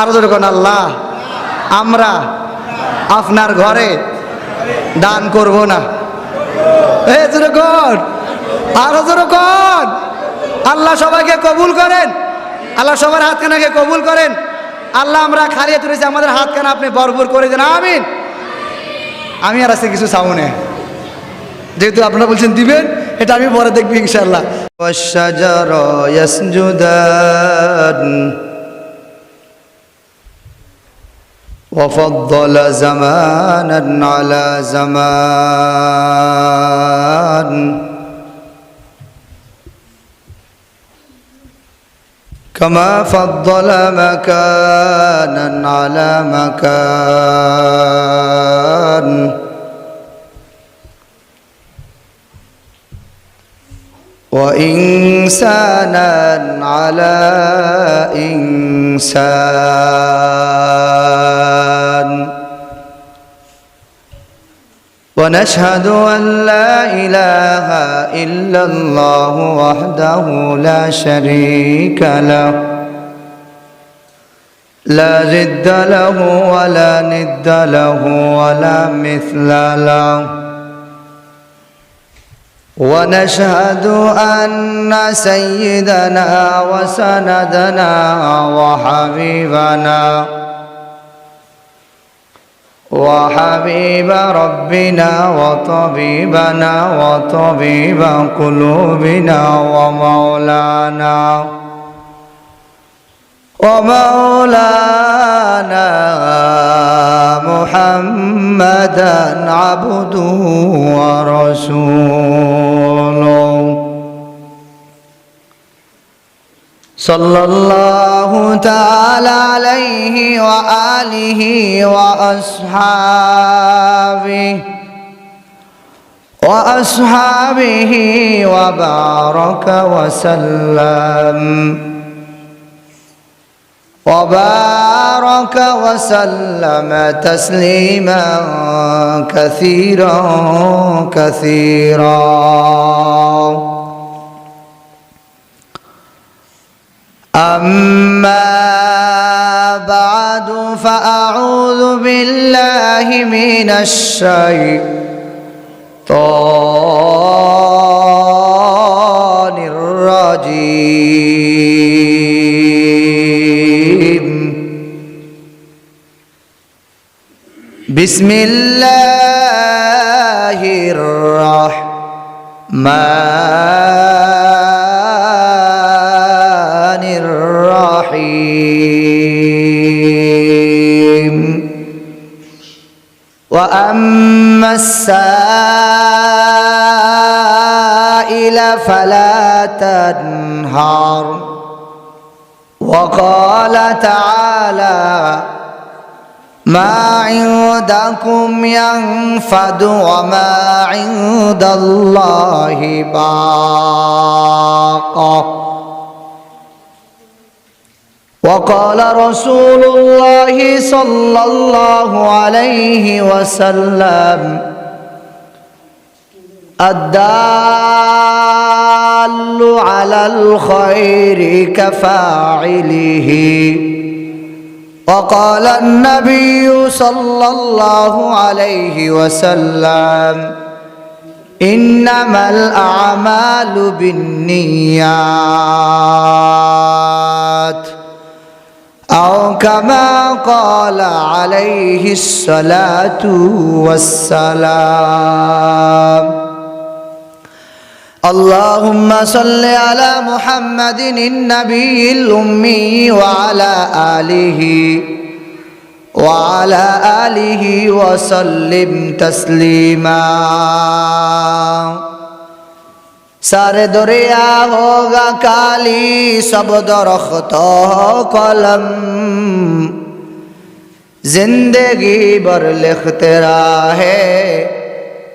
আর যখন আল্লাহ আমরা আপনার ঘরে দান করব না। যখন আরো যখন আল্লাহ সবাইকে কবুল করেন, আল্লাহ সবার হাতখানাকে কবুল করেন। আল্লাহ আমরা খালিয়ে তুলেছি, আমাদের হাতখানা আপনি ভরপুর করে দেন, আমিন। আমি আর আছে কিছু চাও না, যেহেতু আপনারা বলছেন দিবেন, এটা আমি পরে দেখবি ইনশাআল্লাহ। ওয়াশজারা ইয়াসজুদান وفضل زمانا على زمان كما فضل مكانا على مكان وإنسانا على إنسان ونشهد أن لا إله إلا الله وحده لا شريك له لا ضد له ولا ند له ولا مثل له ونشهد أن سيدنا وسندنا وحبيب ربنا وطبيبنا وطبيب قلوبنا ومولانا محمدا عبده ورسوله صلى الله تعالى عليه وآله وأصحابه وبارك وسلم تسليما كثيرا كثيرا. أما بعد فأعوذ بالله من الشيطان الرجيم. بسم الله الرحمن الرحيم. وأما السائل فلا تنهر. وقال تعالى ما عندكم ينفد وما عند الله باق. وقال رسول الله صلى الله عليه وسلم الدال على الخير كفاعله. وقال النبي صلى الله عليه وسلم إنما الأعمال بالنيات أو كما قال عليه الصلاة والسلام. اللهم صل على محمد النبي الأمي وعلى آله وسلم تسليما. सारे दरिया होगा काली सब दरख्त कलम. जिंदगी भर लिखते रहे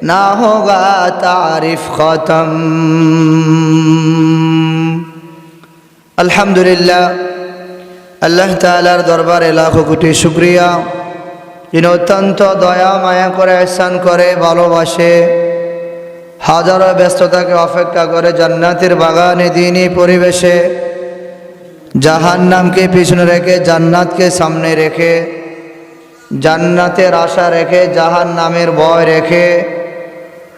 ना होगा तारीफ खत्म. अल्हम्दुलिल्लाह আল্লাহ তাআলার দরবারে লাখো কোটি শুকরিয়া, যিনি অত্যন্ত দয়া মায়া করে ihsan করে ভালোবাসে, হাজারো ব্যস্ততাকে অপেক্ষা করে জান্নাতের বাগানে দ্বীনি পরিবেশে জাহান্নামকে পিছনে রেখে জান্নাতকে সামনে রেখে, জান্নাতের আশা রেখে জাহান্নামের ভয় রেখে,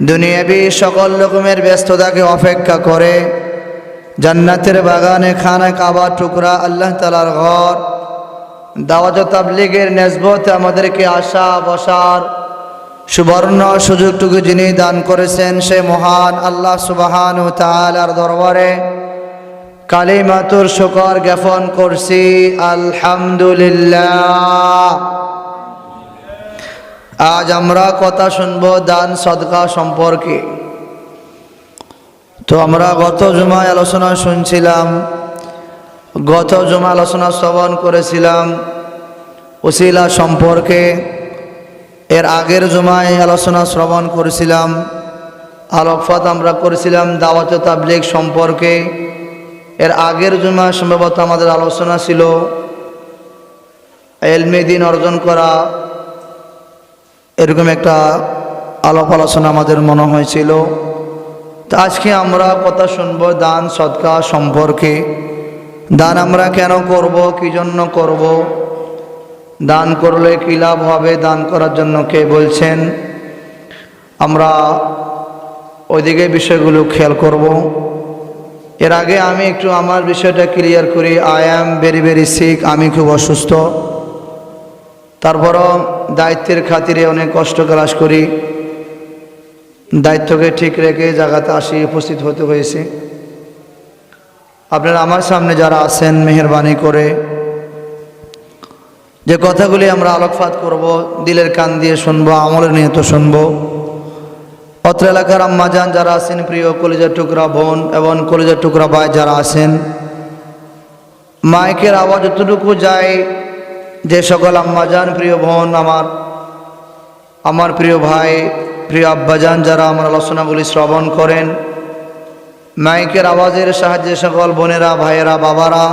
দুনিয়াবি সকল রকমের ব্যস্ততাকে অপেক্ষা করে জান্নাতের বাগানে খানা কাবা টুকরা আল্লাহ তাআলার ঘর দাওয়াত ও তাবলীগের নেসবতে আমাদেরকে আসা বসার সুবর্ণ সুযোগটুকু যিনি দান করেছেন সে মহান আল্লাহ সুবহানাহু ওয়া তাআলার দরবারে কালিমাতুর শুকর জ্ঞাপন করছি আলহামদুলিল্লাহ। আজ আমরা কথা শুনবো দান সদকা সম্পর্কে। তো আমরা গত জুমায় আলোচনা শুনছিলাম, গত জুমা আলোচনা শ্রবণ করেছিলাম ওসিলা সম্পর্কে, এর আগের জুমায় আলোচনা শ্রবণ করেছিলাম, আলোকপাত আমরা করেছিলাম দাওয়াত ও তাবলীগ সম্পর্কে। এর আগের জুমা সম্ভবত আমাদের আলোচনা ছিল ইলমে দ্বীন অর্জন করা, এরকম একটা আলোচনা আমাদের মনে হয়েছিল। তো আজকে আমরা কথা শুনবো দান সদকা সম্পর্কে। দান আমরা কেন করব, কি জন্য করব, দান করলে কী লাভ হবে, দান করার জন্য কে বলছেন, আমরা ওইদিকে বিষয়গুলো খেয়াল করব। এর আগে আমি একটু আমার বিষয়টা ক্লিয়ার করি। আই অ্যাম ভেরি সিক, আমি খুব অসুস্থ, তারপরও দায়িত্বের খাতিরে অনেক কষ্ট ক্লাস করি, দায়িত্বকে ঠিক রেখে জায়গাতে আসি, উপস্থিত হতে হয়েছে। আপনারা আমার সামনে যারা আছেন মেহেরবানি করে যে কথাগুলি আমরা আলোকপাত করব দিলের কান দিয়ে শুনবো, আমলের নিয়ত শুনবো। অত্র এলাকার আম্মাজান যারা আছেন, প্রিয় কলিজার টুকরা বোন এবং কলিজার টুকরা ভাই যারা আছেন, মাইকের আওয়াজ যতটুকু যায়, যে সকল আম্মাজান প্রিয় বোন, আমার প্রিয় ভাই, প্রিয় আব্বাজান যারা আমার আলোচনাগুলি শ্রবণ করেন, মাইকের আওয়াজের সাহায্যে সকল বোনেরা, ভাইয়েরা, বাবারা,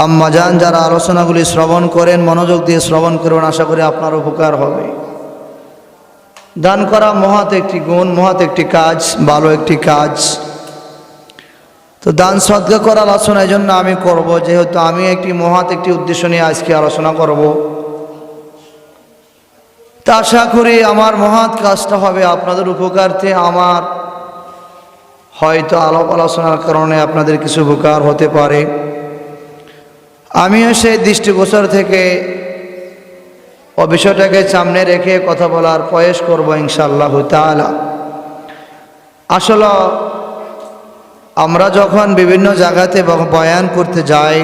আম্মাজান যারা আলোচনাগুলি শ্রবণ করেন, মনোযোগ দিয়ে শ্রবণ করবেন, আশা করি আপনার উপকার হবে। দান করা মহৎ একটি গুণ, মহৎ একটি কাজ, ভালো একটি কাজ। তো দান সদকা করার আলোচনা এই জন্য আমি করব, যেহেতু আমি একটি মহৎ একটি উদ্দেশ্য নিয়ে আজকে আলোচনা করব। তা আশা করি আমার মহৎ কাজটা হবে আপনাদের উপকার্থে। আমার হয়তো আলোচনার কারণে আপনাদের কিছু উপকার হতে পারে। আমিও সেই দৃষ্টিগোচর থেকে ও বিষয়টাকে সামনে রেখে কথা বলার প্রয়াস করব ইনশাআল্লাহ তাআলা। আসলে আমরা যখন বিভিন্ন জায়গাতে বয়ান করতে যাই,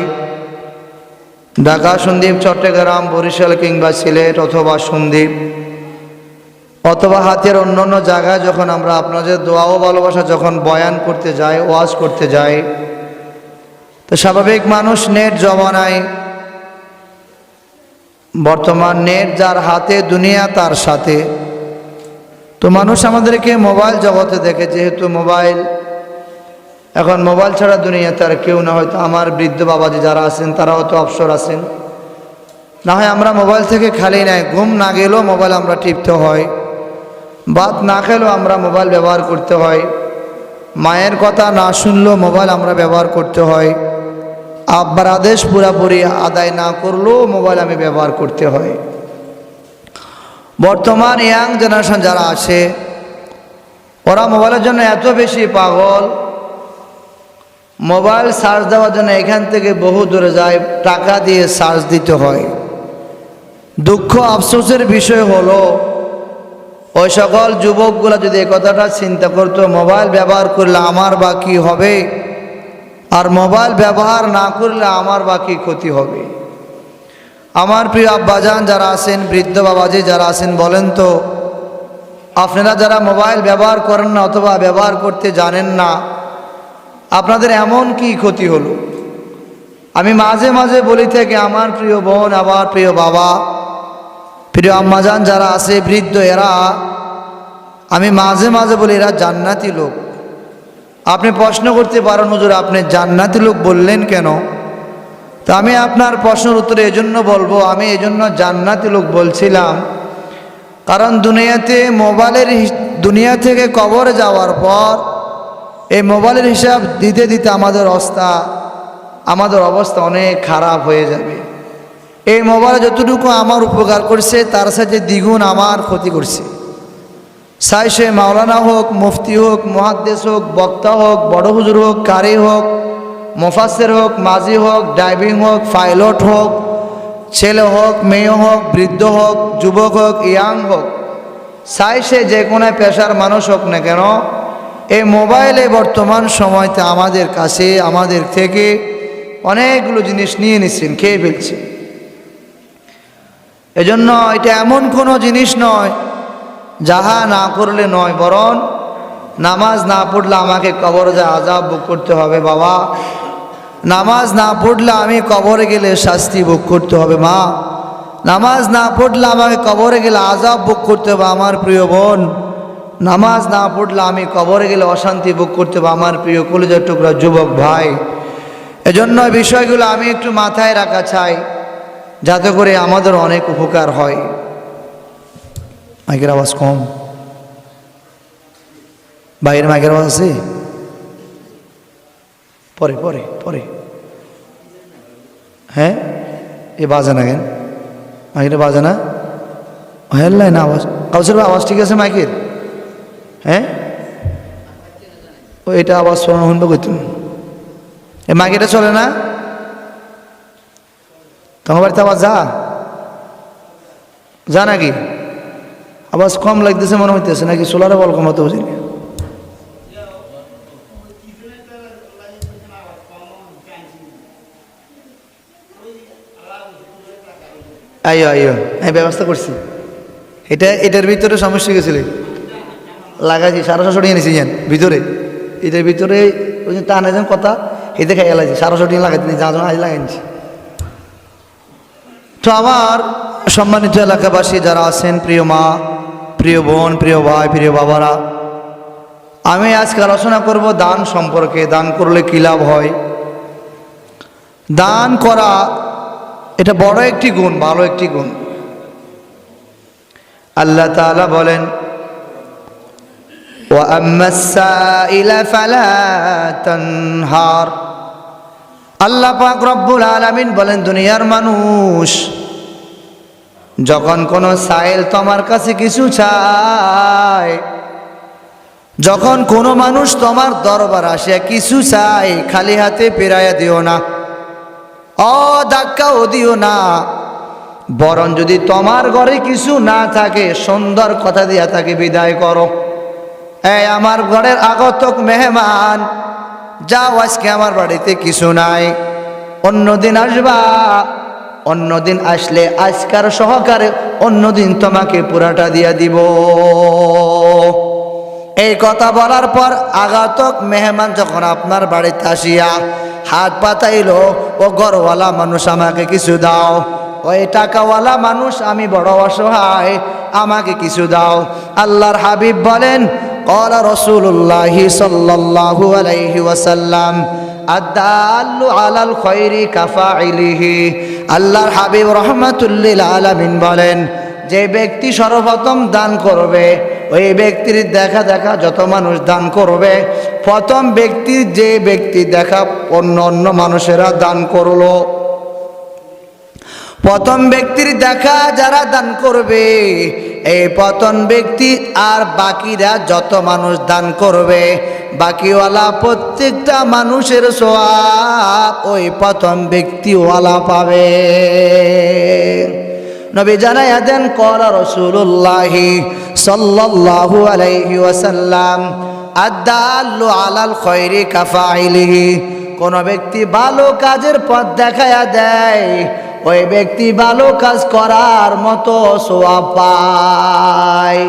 ঢাকা, সন্দ্বীপ, চট্টগ্রাম, বরিশাল কিংবা সিলেট অথবা সন্দ্বীপ অথবা হাতের অন্যান্য জায়গায় যখন আমরা আপনাদের দোয়া ও ভালোবাসা যখন বয়ান করতে যাই, ওয়াজ করতে যাই, তো স্বাভাবিক মানুষ নেট জমানায়, বর্তমান নেট যার হাতে দুনিয়া তার সাথে, তো মানুষ আমাদেরকে মোবাইল জগতে দেখে। যেহেতু মোবাইল এখন, মোবাইল ছাড়া দুনিয়াতে আর কেউ না। হয়তো আমার বৃদ্ধ বাবাজি যারা আছেন তারাও তো অবসর আছেন, না হয় আমরা মোবাইল থেকে খালি নাই। ঘুম না গেলেও মোবাইল আমরা টিপতে হয়, ভাত না খেলেও আমরা মোবাইল ব্যবহার করতে হয়, মায়ের কথা না শুনলেও মোবাইল আমরা ব্যবহার করতে হয়, আব্বার আদেশ পুরাপুরি আদায় না করলেও মোবাইল আমি ব্যবহার করতে হয়। বর্তমান ইয়াং জেনারেশন যারা আছে, ওরা মোবাইলের জন্য এত বেশি পাগল, মোবাইল চার্জ দেওয়ার জন্য এখান থেকে বহু দূরে যায়, টাকা দিয়ে চার্জ দিতে হয়। দুঃখ আফসোসের বিষয় হলো, ওই সকল যুবকগুলা যদি এই কথাটা চিন্তা করতো, মোবাইল ব্যবহার করলে আমার বা কী হবে, আর মোবাইল ব্যবহার না করলে আমার বা কী ক্ষতি হবে। আমার প্রিয় আব্বাজান যারা আছেন, বৃদ্ধ বাবাজি যারা আছেন, বলেন তো আপনারা যারা মোবাইল ব্যবহার করেন না অথবা ব্যবহার করতে জানেন না, আপনাদের এমন কি ক্ষতি হলো? আমি মাঝে মাঝে বলি থেকে আমার প্রিয় বোন, আমার প্রিয় বাবা, প্রিয় আম্মাজান যারা আছে বৃদ্ধ, এরা, আমি মাঝে মাঝে বলি এরা জান্নাতি লোক। আপনি প্রশ্ন করতে পারেন, হুজুর আপনি জান্নাতি লোক বললেন কেন? তো আমি আপনার প্রশ্নের উত্তরে এজন্য বলবো, আমি এজন্য জান্নাতি লোক বলছিলাম, কারণ দুনিয়া থেকে কবরে যাওয়ার পর এই মোবাইলের হিসাব দিতে দিতে আমাদের অবস্থা আমাদের অবস্থা অনেক খারাপ হয়ে যাবে। এই মোবাইল যতটুকু আমার উপকার করছে তার সাথে দ্বিগুণ আমার ক্ষতি করছে। চাই সে মাওলানা হোক, মুফতি হোক, মুহাদ্দিস হোক, বক্তা হোক, বড় হুজুর হোক, কারি হোক, মুফাসসির হোক, মাঝি হোক, ড্রাইভিং হোক, পাইলট হোক, ছেলে হোক, মেয়ে হোক, বৃদ্ধ হোক, যুবক হোক, ইয়াং হোক, চাই সে যে কোনো পেশার মানুষ হোক না কেন, এই মোবাইলে বর্তমান সময়তে আমাদের কাছে আমাদের থেকে অনেকগুলো জিনিস নিয়ে নিচ্ছেন, খেয়ে ফেলছে। এজন্য এটা এমন কোনো জিনিস নয় যাহা না করলে নয়, বরং নামাজ না পড়লে আমাকে কবরে যে আযাব ভোগ করতে হবে বাবা, নামাজ না পড়লে আমি কবরে গেলে শাস্তি ভোগ করতে হবে মা, নামাজ না পড়লে আমাকে কবরে গেলে আযাব ভোগ করতে হবে আমার প্রিয় বোন, নামাজ না পড়লে আমি কবরে গেলে অশান্তি ভোগ করতে হবে আমার প্রিয় কলিজার টুকরা যুবক ভাই। এজন্য বিষয়গুলো আমি একটু মাথায় রাখা চাই যাতে করে আমাদের অনেক উপকার হয়। মাইকের আওয়াজ কম, বাইরের মাইকের আওয়াজ আছে, পরে পরে পরে হ্যাঁ এ বাজে না কেন, মাইকের বাজে না, হেল্লাই না আওয়াজ, কাউসের আওয়াজ ঠিক আছে মাইকের? হ্যাঁ ও এটা আওয়াজ শুনবো কইতুন, এ মাইকেটা চলে না? তোমার বাড়িতে আওয়াজ যা নাকি? আওয়াজ কম লাগতেছে মনে হইতেছে নাকি সোলারে বল কমাতে বুঝি? আইও আইও আমি ব্যবস্থা করছি, এটার ভিতরে সমস্যা গেছিল, লাগাইছি 750 টাকা নিয়েছি ভিতরে, এটার ভিতরে ওই যে টানে যেন কথা এতে খাই লাগাইছি 750 টাকা লাগাইছি, যা যেন আজ লাগাইছি। তো আমার সম্মানিত এলাকাবাসী যারা আছেন, প্রিয় মা, প্রিয় বোন, প্রিয় ভাই, প্রিয় বাবারা, আমি আজকে আলোচনা করব দান সম্পর্কে। দান করলে কী লাভ হয়? দান করা এটা বড় একটি গুণ, ভালো একটি গুণ। আল্লাহ তাআলা বলেন, ওয়া আম্মাস সাইলা ফালা তানহার। আল্লাহ পাক রব্বুল আলামিন বলেন, দুনিয়ার মানুষ যখন কোনো সাইল তোমার কাছে কিছু চায়, যখন কোনো মানুষ তোমার দরবার আসে কিছু চায়, খালি হাতে ফিরাইয়া দিও না, ধাক্কাও দিও না, বরং যদি তোমার ঘরে কিছু না থাকে সুন্দর কথা দিয়া তাকে বিদায় করো। এই আমার ঘরের আগতক মেহমান, যাও আজকে আমার বাড়িতে কিছু নাই, অন্যদিন আসবা, অন্যদিন আসলে আজকার সহকারে অন্যদিন তোমাকে পুরাটা দিয়া দিব। এই কথা বলার পর আগাতক মেহমান যখন আপনার বাড়িতে আসিয়া হাত পাতাইলো, ও ঘরওয়ালা মানুষ আমাকে কিছু দাও, ওই টাকাওয়ালা মানুষ আমি বড় অসহায় আমাকে কিছু দাও। আল্লাহর হাবিব বলেন, ক্বালা রাসূলুল্লাহি সাল্লাল্লাহু আলাইহি ওয়াসাল্লাম, আদ-দাল্লু আলাল খায়রি কাফাইলিহি। আল্লাহর হাবিব রাহমাতুল লিল আলামিন বলেন, যে ব্যক্তি সর্বপ্রথম দান করবে, ওই ব্যক্তির দেখা দেখা যত মানুষ দান করবে, প্রথম ব্যক্তি যে ব্যক্তি দেখা অন্য অন্য মানুষেরা দান করলো, প্রথম ব্যক্তির দেখা যারা দান করবে, এই প্রথম ব্যক্তি আর বাকিরা যত মানুষ দান করবে, বাকিওয়ালা প্রত্যেকটা মানুষের সওয়াব ওই প্রথম ব্যক্তিওয়ালা পাবে। নবী জানায়া দেন, ক্বালা রাসূলুল্লাহি সাল্লাল্লাহু আলাইহি ওয়াসাল্লাম, আদ-দাল্লু আলাল খায়রি কাফাইলিহি। কোন ব্যক্তি ভালো কাজের পথ দেখায়া দেয়, ওই ব্যক্তি ভালো কাজ করার মতো সওয়াব পায়।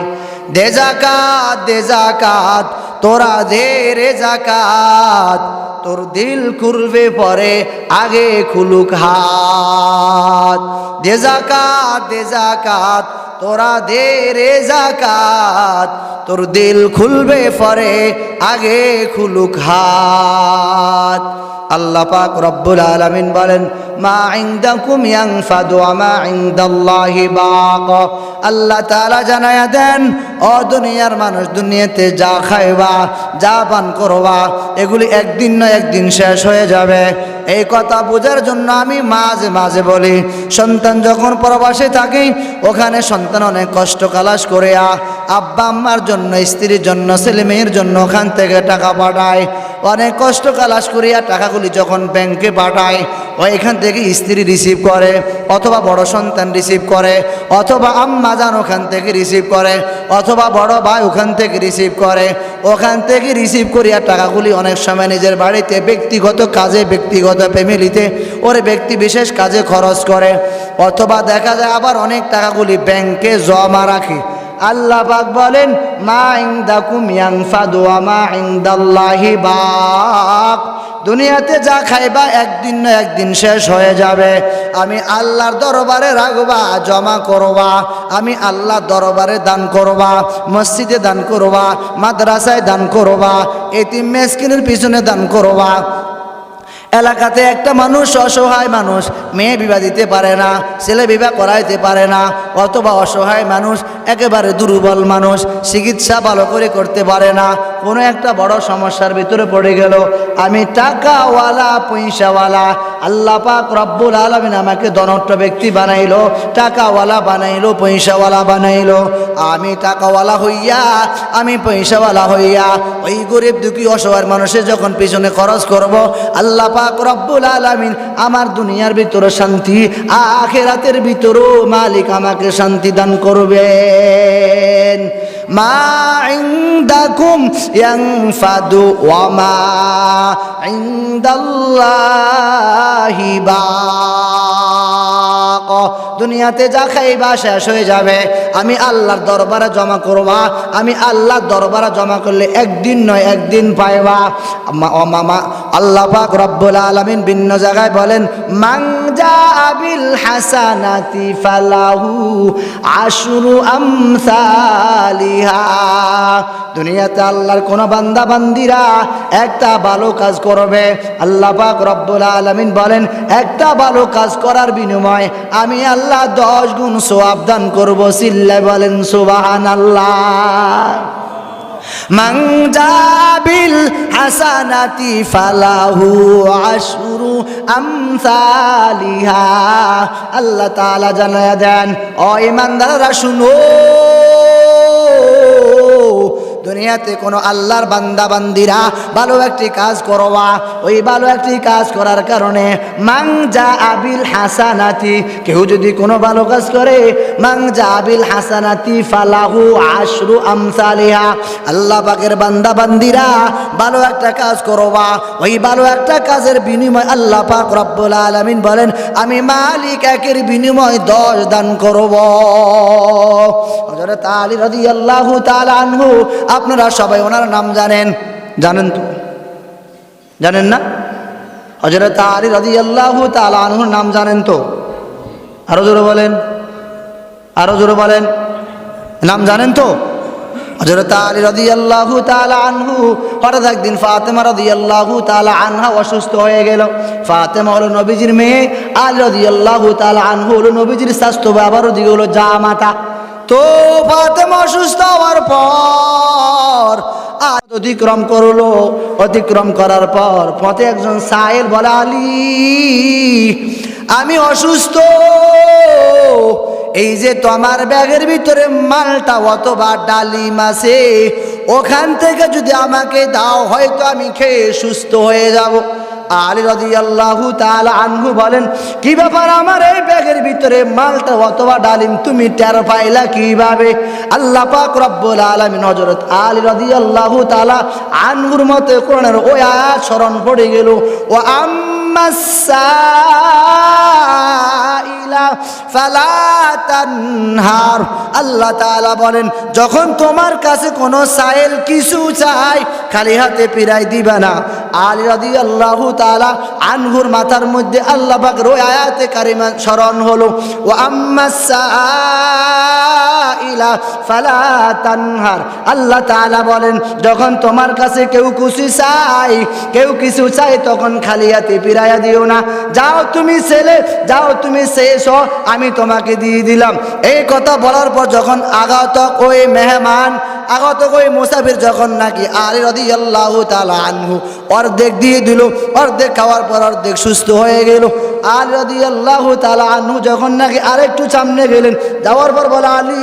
দে যাকাত, দে যাকাত, তোরা দে রে যাকাত, তোর দিল খুলবে পরে আগে খুলুক হাত। দে যাকাত, দে যাকাত, তোরা দে রে যাকাত, তোর দিল খুলবে পরে আগে খুলুক হাত। আল্লাহ পাক রব্বুল আলামিন বলেন, মা ইনদাকুম ইয়ানফাদু ওয়া মা ইনদাল্লাহি বাক। আল্লাহ তাআলা জানায়া দেন, ও দুনিয়ার মানুষ, দুনিয়াতে যা খাইবা, যা পান করবা, এগুলি একদিন না একদিন শেষ হয়ে যাবে। এই কথা বোঝার জন্য আমি মাঝে মাঝে বলি, সন্তান যখন প্রবাসে থাকে ওখানে সন্তান অনেক কষ্ট কালাস করে আব্বা আম্মার জন্য, স্ত্রীর জন্য, ছেলে মেয়ের জন্য ওখান থেকে টাকা পাঠায়। অনেক কষ্ট কালাস করিয়া টাকাগুলি যখন ব্যাংকে পাঠায়, ওইখান থেকে স্ত্রী রিসিভ করে, অথবা বড় সন্তান রিসিভ করে, অথবা আম্মা জান ওখান থেকে রিসিভ করে, অথবা বড় ভাই ওখান থেকে রিসিভ করে। ওখান থেকে রিসিভ করিয়া টাকাগুলি অনেক সময় নিজের বাড়িতে ব্যক্তিগত কাজে, ব্যক্তিগত ফ্যামিলিতে ওরে ব্যক্তি বিশেষ কাজে খরচ করে, অথবা দেখা যায় আবার অনেক টাকাগুলি ব্যাংকে জমা রাখে। আল্লাহ পাক বলেন, মা ইনদাকুম ইয়ানফাদু ওয়া মা ইনদাল্লাহি বাক। দুনিয়াতে যা খাইবা একদিন না একদিন শেষ হয়ে যাবে। আমি আল্লাহর দরবারে রাখবা, জমা করবা। আমি আল্লাহর দরবারে দান করবা, মসজিদে দান করবা, মাদ্রাসায় দান করবা, এতিম মিসকিনের পিছনে দান করবা। এলাকাতে একটা মানুষ অসহায় মানুষ, মেয়ে বিবাহ দিতে পারে না, ছেলে বিবাহ করাইতে পারে না, অথবা অসহায় মানুষ একেবারে দুর্বল মানুষ, চিকিৎসা ভালো করে করতে পারে না, কোনো একটা বড় সমস্যার ভিতরে পড়ে গেল, আমি টাকাওয়ালা পয়সাওয়ালা, আল্লাহ পাক রব্বুল আলামিন আমাকে ধনট্ট ব্যক্তি বানাইলো, টাকাওয়ালা বানাইলো, পয়সাওয়ালা বানাইলো। আমি টাকাওয়ালা হইয়া, আমি পয়সাওয়ালা হইয়া ওই গরিব দুঃখী অসহায় মানুষের যখন পিছনে খরচ করব, আল্লাহ পাক রব্বুল আলামিন আমার দুনিয়ার ভিতরে শান্তি, আখিরাতের ভিতরেও মালিক আমাকে শান্তি দান করবেন। মা ইনদাকুম ইয়ানফাদু ওয়া মা ইনদাল্লাহি বাক। দুনিয়াতে যা খাইবা শেষ হয়ে যাবে, আমি আল্লাহর দরবারে জমা করবা। আমি আল্লাহর দরবারে জমা করলে একদিন নয় একদিন পাইবা। আল্লাহ পাক রব্বুল আলামিন ভিন্ন জায়গায় বলেন, মান জাআ বিল হাসানাতি ফালাহু আশরু আমসালিহা। দুনিয়াতে আল্লাহর কোন বান্দা বান্দিরা একটা ভালো কাজ করবে, আল্লাহ পাক রব্বুল আলামিন বলেন একটা ভালো কাজ করার বিনিময়ে আমি আল্লাহ 10 গুণ সওয়াব দান করব। চিল্লায় বলেন সুবহানাল্লাহ। মান জাআ বিল হাসানাতি ফালাহু আশরু আমসালিহা। আল্লাহ তাআলা জানায়া দেন, ও ঈমানদাররা শুনো, দুনিয়াতে কোনো আল্লাহর বান্দা বান্দিরা ভালো একটি কাজ করবা, ওই ভালো একটি কাজ করার কারণে মান জাআ বিল হাসানাতি, কেউ যদি কোনো ভালো কাজ করে, মান জাআ বিল হাসানাতি ফালাহু আশরু আমসালিহা। আল্লাহ পাকের বান্দা বান্দিরা ভালো একটা কাজ করবা, ওই ভালো একটা কাজের বিনিময় আল্লাহ পাক রব্বুল আলামিন বলেন আমি মালিক একের বিনিময় 10 দান করব। হযরত আলী রাদিয়াল্লাহু তাআলা আনহু, আপনারা সবাই ওনার নাম জানেন, জানেন তো? জানেন না? হযরত আলী রাদিয়াল্লাহু তাআলা আনহুর নাম জানেন তো? আরো জোরে বলেন, আরো জোরে বলেন, নাম জানেন তো? হযরত আলী রাদিয়াল্লাহু তাআলা আনহু হঠাৎ একদিন ফাতেমা রাদিয়াল্লাহু তাআলা আনহা অসুস্থ হয়ে গেল। ফাতেমা হলো নবীজির মেয়ে, আলী রাদিয়াল্লাহু তাআলা আনহু হলো নবীজির স্বাস্থ্য বাবার দিকে হলো জামাতা। তো ফাতেমা অসুস্থ হওয়ার পর অতিক্রম করলো, অতিক্রম করার পর পথে একজন সায়েল বলে, আলী আমি অসুস্থ, এই যে তোমার ব্যাগের ভিতরে মালটা অথবা ডালিম আছে, ওখান থেকে যদি আমাকে দাও হয়তো আমি খেয়ে সুস্থ হয়ে যাব। আলী রাদিয়াল্লাহু তাআলা আনহু বলেন, কি ব্যাপার, আমার এই ব্যাগের ভিতরে মালটা অথবা ডালিম তুমি টের পাইলা কিভাবে? আল্লাহ পাক রব্বুল আলামিন হযরত আলী রাদিয়াল্লাহু তাআলা আনহুর মতে কোরআনের ওই আয়াত স্মরণ পড়ে গেল, ও আম্মাস সাইলা ফালা তানহার। আল্লাহ তাআলা বলেন যখন তোমার কাছে কোনো সায়েল কিছু চাই খালি হাতে ফিরাই দিবা না। আলী রাদিয়াল্লাহু তাআলা আনহুর মাথার মধ্যে আল্লাহ পাকের ওই আয়াতে কারিমা স্মরণ হলো, ও আম্মাস সাইলা ফালা তানহার। আল্লাহ তাআলা বলেন যখন তোমার কাছে কেউ কিছু চাই, কেউ কিছু চাই, তখন খালি হাতে ফিরাইয়া দিও না। যাও তুমি ছেলে, যাও তুমি শেষ, আমি তোমাকে দিয়ে দিলাম। এই কথা বলার পর যখন আগাত ওই মেহমান আগত ওই মুসাফির যখন নাকি আলী রাদিয়াল্লাহু তাআলা আনহু অর্ধেক দিয়ে দিল, অর্ধেক খাওয়ার পর অর্ধেক সুস্থ হয়ে গেল। আলী রাদিয়াল্লাহু তাআলা আনহু যখন নাকি আরেকটু সামনে গেলেন, যাওয়ার পর বলে, আলী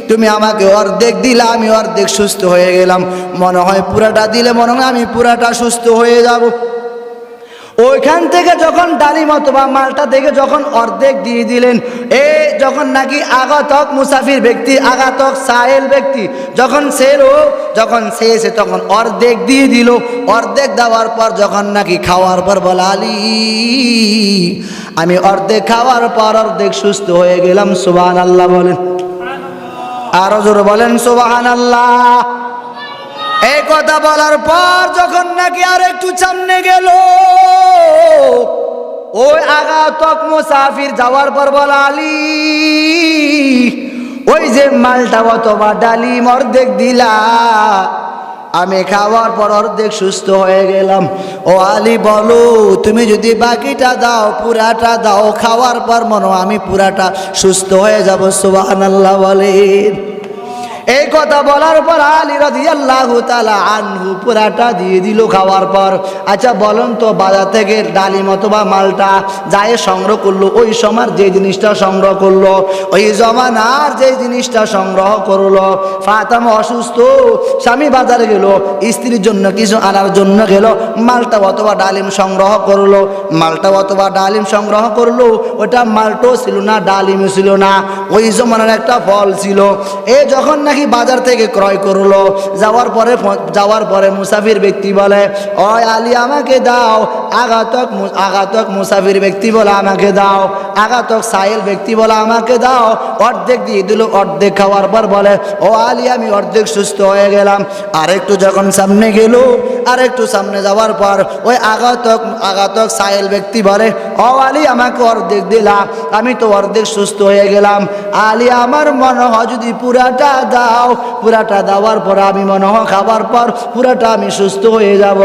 তুমি আমাকে অর্ধেক দিলে, আমি অর্ধেক সুস্থ হয়ে গেলাম, মনে হয় পুরাটা দিলে মনে হয় আমি পুরাটা সুস্থ হয়ে যাব। ওইখান থেকে যখন ডালিম অথবা মালটা দেখে যখন অর্ধেক দিয়ে দিলেন, যখন নাকি আগাতক মুসাফির ব্যক্তি, আগাতক সাহেল ব্যক্তি যখন যখন সে তখন অর্ধেক দিয়ে দিল। অর্ধেক দেওয়ার পর যখন নাকি খাওয়ার পর বলে, আলী আমি অর্ধেক খাওয়ার পর অর্ধেক সুস্থ হয়ে গেলাম। সুবহানাল্লাহ বলেন, আরো জোরে বলেন সুবহানাল্লাহ। এই কথা বলার পর যখন নাকি আর একটু সামনে গেল, ওই আগাতক মুসাফির যাওয়ার পর বলে, আলী ওই যে মালটা অথবা ডালিম অর্ধেক দিলা, আমি খাওয়ার পর অর্ধেক সুস্থ হয়ে গেলাম। ও আলী বলো, তুমি যদি বাকিটা দাও, পুরাটা দাও, খাওয়ার পর মনে আমি পুরাটা সুস্থ হয়ে যাব। সুবহানাল্লাহ বলেন। এই কথা বলার পর আলী রাদিয়াল্লাহু তাআলা আনহু পুরাটা দিয়ে দিল খাওয়ার পর। আচ্ছা বলুন তো, বাজার থেকে ডালিম অথবা মালটা যায় সংগ্রহ করলো, ওই সময় যে জিনিসটা সংগ্রহ করলো, ওই জমানার যে জিনিসটা সংগ্রহ করলো, ফাতেমা অসুস্থ, স্বামী বাজারে গেল, স্ত্রীর জন্য কিছু আনার জন্য গেল, মালটা অথবা ডালিম সংগ্রহ করলো, মালটা অথবা ডালিম সংগ্রহ করলো। ওটা মালটাও ছিল না, ডালিমও ছিল না, ওই জমানার একটা ফল ছিল। যখন নাকি বাজার থেকে ক্রয় করলো, যাওয়ার পরে মুসাফির ব্যক্তি বলে, ও আলী আমাকে দাও। আগাতক মুসাফির ব্যক্তি বলে, আমাকে দাও। আগাতক সাহেল ব্যক্তি বলে, আমাকে দাও। অর্ধেক দিয়ে দিল। অর্ধেক খাওয়ার পর বলে, ও আলী আমি অর্ধেক সুস্থ হয়ে গেলাম। আরেকটু যখন সামনে গেল, আরেকটু সামনে যাওয়ার পর ওই আগাতক সাহেল ব্যক্তি বলে, ও আলী আমাকে অর্ধেক দিলা, আমি তো অর্ধেক সুস্থ হয়ে গেলাম। আলী আমার মনে হয় যদি পুরাটা দাও, পুরাটা দেওয়ার পর আমি মনে হয় খাবার পর পুরাটা আমি সুস্থ হয়ে যাব।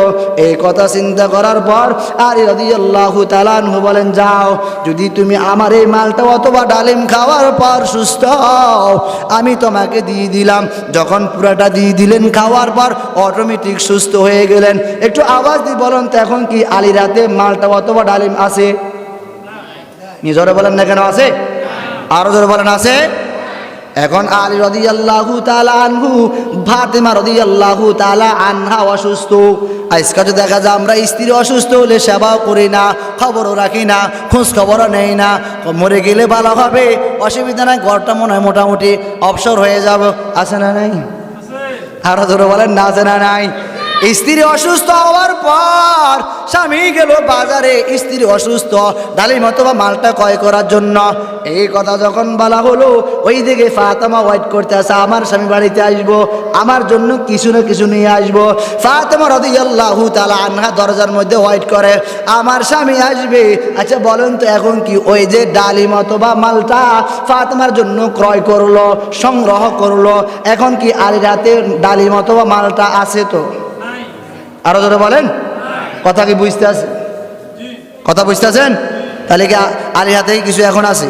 এই কথা চিন্তা করার পর আলী রাদিয়াল্লাহু তাআলা আনহু বলেন, যাও, যদি তুমি আমার এই মালটা অথবা ডালিম খাওয়ার পর সুস্থ হও, আমি তোমাকে দিয়ে দিলাম। যখন পুরাটা দিয়ে দিলেন খাওয়ার পর অটোমেটিক সুস্থ হয়ে গেলেন। একটু আওয়াজ দিয়ে বলেন তো, এখন কি আলীর হাতে মালটা অথবা ডালিম আছে? নিজরে বলেন না কেন আছে? আরো জোরে বলেন আছে। এখন আলী রাদিয়াল্লাহু তাআলা আনহু, ফাতেমা রাদিয়াল্লাহু তাআলা আনহা অসুস্থ। আজকাল তো দেখা যায় আমরা স্ত্রী অসুস্থ হলে সেবাও করি না, খবরও রাখি না, খোঁজ খবরও নেই না, মরে গেলে ভালো হবে, অসুবিধা নাই, ঘরটা মনে হয় মোটামুটি অবসর হয়ে যাব। আছে না নাই? আরো ধরে বলেন না, আছে না নাই? স্ত্রী অসুস্থ হওয়ার পর স্বামী গেল বাজারে, স্ত্রী অসুস্থ, ডালিম অথবা মালটা ক্রয় করার জন্য। এই কথা যখন বলা হলো, ওই দিকে ফাতেমা ওয়েট করতে আসে, আমার স্বামী বাড়িতে আসবো, আমার জন্য কিছু না কিছু নিয়ে আসবো। ফাতেমা রাদিয়াল্লাহু তাআলা আনহা দরজার মধ্যে ওয়েট করে, আমার স্বামী আসবে। আচ্ছা বলেন তো, এখন কি ওই যে ডালিম অথবা মালটা ফাতেমার জন্য ক্রয় করলো, সংগ্রহ করলো, এখন কি আলীর হাতে ডালিম অথবা মালটা আছে? তো আরো জোরে বলেন, কথা কি বুঝতে আছে? কথা বুঝতেছেন? তাহলে কি আলীর হাতে কিছু এখন আছে?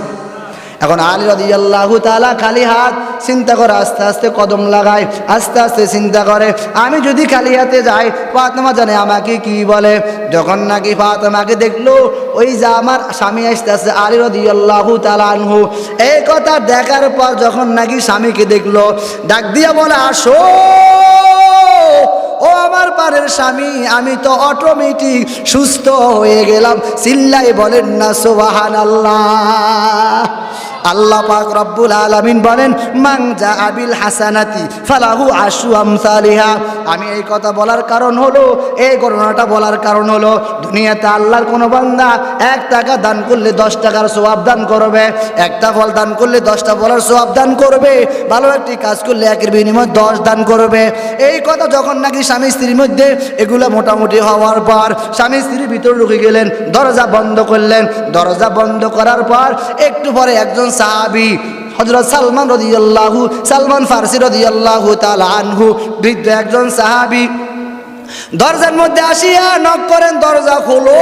এখন আলী রাদিয়াল্লাহু তাআলা খালি হাত চিন্তা করে, আস্তে আস্তে কদম লাগায়, আস্তে আস্তে চিন্তা করে, আমি যদি খালি হাতে যাই ফাতেমা জানে আমাকে কি বলে। যখন নাকি ফাতেমাকে দেখলো, ওই যে আমার স্বামী আসতেছে আলী রাদিয়াল্লাহু তাআলা আনহু, এই কথা দেখার পর যখন নাকি স্বামীকে দেখলো, ডাক দিয়া বলে, আসো ও আমার পারের স্বামী, আমি তো অটোমেটিক সুস্থ হয়ে গেলাম। চিল্লাই বলেন না সুবহানাল্লাহ। আল্লাহ পাক রব্বুল আলামিন বলেন, মান জাআ বিল হাসানাতি ফালাহু আশরু আমসালিহা। আমি এই কথা বলার কারণ হলো, এই ঘটনাটা বলার কারণ হলো, দুনিয়াতে আল্লাহর কোনো বান্দা 1 টাকা দান করলে 10 টাকার সওয়াব দান করবে, একটা ফল দান করলে 10টা ফলের সওয়াব দান করবে, ভালো একটি কাজ করলে 1-এর বিনিময়ে 10 দান করবে। এই কথা যখন নাকি স্বামী স্ত্রীর মধ্যে এগুলো মোটামুটি হওয়ার পর স্বামী স্ত্রীর ভিতরে ঢুকে গেলেন, দরজা বন্ধ করলেন। দরজা বন্ধ করার পর একটু পরে একজন সাহাবী হযরত সালমান ফারসি রাদিয়াল্লাহু তাআলা আনহু, বৃদ্ধ একজন সাহাবী, দরজার মধ্যে আসিয়া নক করেন, দরজা খোলো।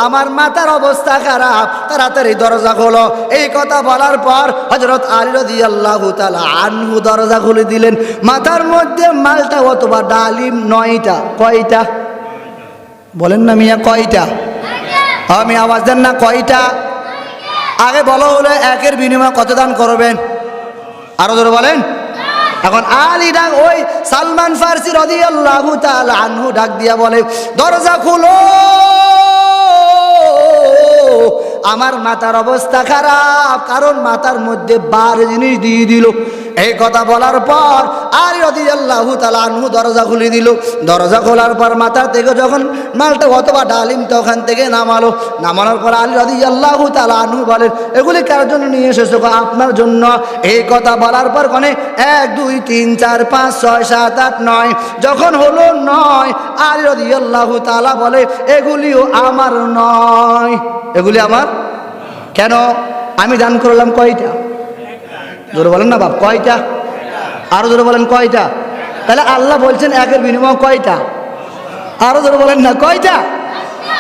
আমার মাথার অবস্থা খারাপ, তাড়াতাড়ি দরজা খোলো। এই কথা বলার পর হযরত আলী রাদিয়াল্লাহু তাআলা আনহু দরজা খুলে দিলেন। মাথার মধ্যে মালটা অথবা ডালিম 9টা। কয়টা বলেন না মিয়া? কয়টা? আমি আওয়াজ দেন না? কয়টা? আগে বলো হলো একের বিনিময়ে কত দান করবেন? আরো জোরে বলেন। এখন আলী ডাক, ওই সালমান ফারসি রাদিয়াল্লাহু তাআলা আনহু ডাক দিয়া বলে, দরজা খুলো, আমার মাথার অবস্থা খারাপ, কারণ মাথার মধ্যে বার জিনিস দিয়ে দিল। এই কথা বলার পর আলী রাদিয়াল্লাহু তাআলা আনহু দরজা খুলে দিল। দরজা খোলার পর মাথার থেকে যখন মালটা অথবা ডালিমটা ওখান থেকে নামানোর পর আলী রাদিয়াল্লাহু তাআলা আনহু বলেন, এগুলি কার জন্য নিয়ে এসেছো? আপনার জন্য। এই কথা বলার পর কোনে 1 2 3 4 5 6 7 8 9 যখন হলো 9, আলী রাদিয়াল্লাহু তাআলা বলে, এগুলিও আমার নয়। এগুলি আমার কেন? আমি দান করলাম কয়টা? জোরে বলেন না বাপ, কয়টা? আরো জোরে বলেন, কয়টা? তাহলে আল্লাহ বলছেন একের বিনিময় কয়টা? আরো জোরে বলেন না, কয়টা?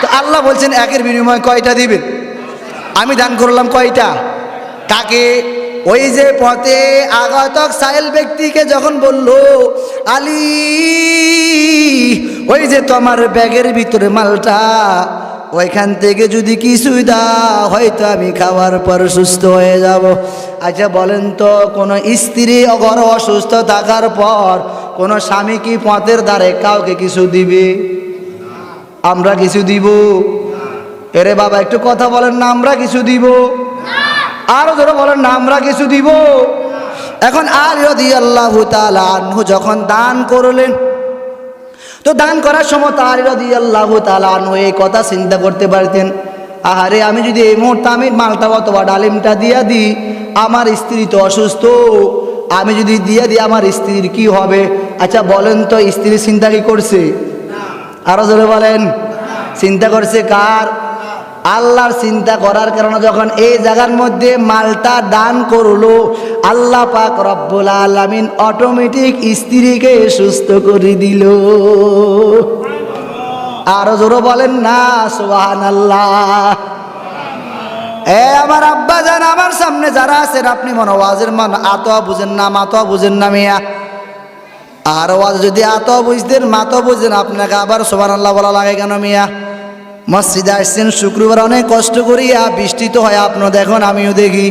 তো আল্লাহ বলছেন একের বিনিময় কয়টা দিবেন? আমি দান করলাম কয়টা? কাকে? ওই যে পথে আগতক সাইল ব্যক্তিকে যখন বলল, আলী ওই যে তোমার ব্যাগের ভিতরে মালটা, ওইখান থেকে যদি কিছুই দাও হয়তো আমি খাওয়ার পর সুস্থ হয়ে যাব। আচ্ছা বলেন তো, কোনো স্ত্রী ঘর অসুস্থ থাকার পর কোনো স্বামী কি পথের ধারে কাউকে কিছু দিবে? আমরা কিছু দিব? এরে বাবা একটু কথা বলেন না, আমরা কিছু দিব? আরো জোরে বলেন না, আমরা কিছু দিব? এখন আলী রাদিয়াল্লাহু তাআলা আনহু যখন দান করলেন, তো দান করার সময় আলী রাদিয়াল্লাহু তাআলা আনহু এই কথা চিন্তা করতে পারতেন, আহারে আমি যদি এই মুহূর্তে আমি মালটা অথবা ডালিমটা দিয়া দিই, আমার স্ত্রী তো অসুস্থ, আমি যদি দিয়ে দিই আমার স্ত্রীর কি হবে? আচ্ছা বলেন তো, স্ত্রী চিন্তা কি করছে? আরো জোরে বলেন, চিন্তা করছে কার? আল্লাহর চিন্তা করার কারণে যখন এই জায়গার মধ্যে মালটা দান করলো, আল্লাহ পাক রব্বুল আলামিন অটোমেটিক স্ত্রীকে সুস্থ করে দিল। আরো জোরে বলেন না সুবহানাল্লাহ। আমার আব্বা জান, আমার সামনে যারা আছেন, আপনি মনে ওয়াজের মান আতো বুঝেন না, মাতো বুঝেন না মিয়া। আর ওয়াজ যদি আতো বুঝতেন, মাতো বুঝেন, আপনাকে আবার সুবহানাল্লাহ বলা লাগে কেন মিয়া? মসজিদে আসছেন শুক্রবার, অনেক কষ্ট করিয়া, বৃষ্টি তো হয়, আপনারা দেখুন আমিও দেখি,